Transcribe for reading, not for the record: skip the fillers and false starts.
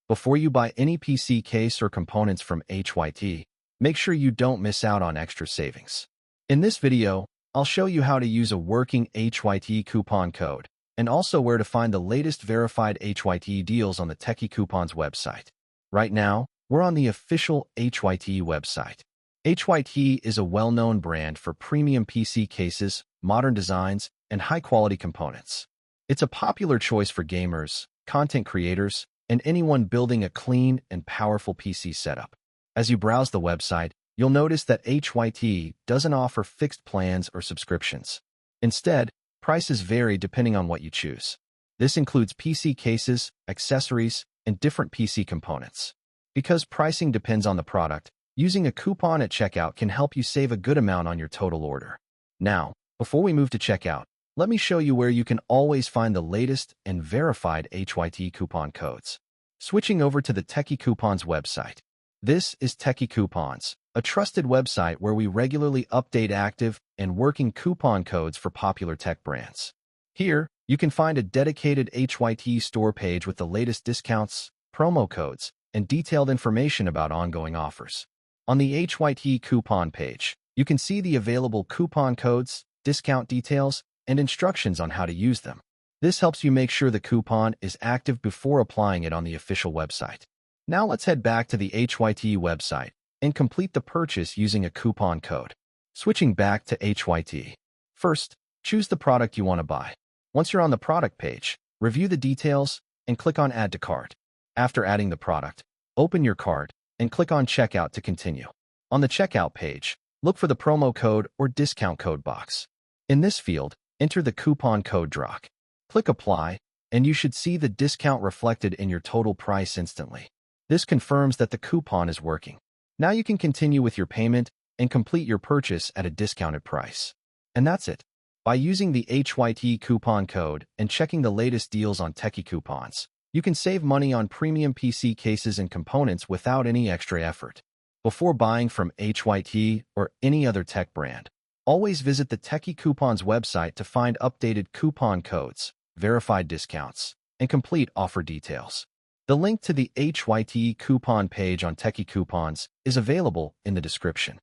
Before you buy any PC case or components from Hyte, make sure you don't miss out on extra savings. In this video, I'll show you how to use a working Hyte coupon code and also where to find the latest verified Hyte deals on the Techie Coupons website. Right now, we're on the official Hyte website. Hyte is a well-known brand for premium PC cases, modern designs, and high-quality components. It's a popular choice for gamers, content creators, and anyone building a clean and powerful PC setup. As you browse the website, you'll notice that Hyte doesn't offer fixed plans or subscriptions. Instead, prices vary depending on what you choose. This includes PC cases, accessories, and different PC components. Because pricing depends on the product, using a coupon at checkout can help you save a good amount on your total order. Now, before we move to checkout, let me show you where you can always find the latest and verified Hyte coupon codes. Switching over to the Techie Coupons website. This is Techie Coupons, a trusted website where we regularly update active and working coupon codes for popular tech brands. Here, you can find a dedicated Hyte store page with the latest discounts, promo codes, and detailed information about ongoing offers. On the Hyte coupon page, you can see the available coupon codes, discount details, and instructions on how to use them. This helps you make sure the coupon is active before applying it on the official website. Now let's head back to the Hyte website and complete the purchase using a coupon code. Switching back to Hyte. First, choose the product you want to buy. Once you're on the product page, review the details and click on Add to Cart. After adding the product, open your cart and click on Checkout to continue. On the checkout page, look for the promo code or discount code box. In this field, enter the coupon code DROC. Click Apply, and you should see the discount reflected in your total price instantly. This confirms that the coupon is working. Now you can continue with your payment and complete your purchase at a discounted price. And that's it. By using the Hyte coupon code and checking the latest deals on Techie Coupons, you can save money on premium PC cases and components without any extra effort. Before buying from Hyte or any other tech brand, always visit the Techie Coupons website to find updated coupon codes, verified discounts, and complete offer details. The link to the Hyte coupon page on Techie Coupons is available in the description.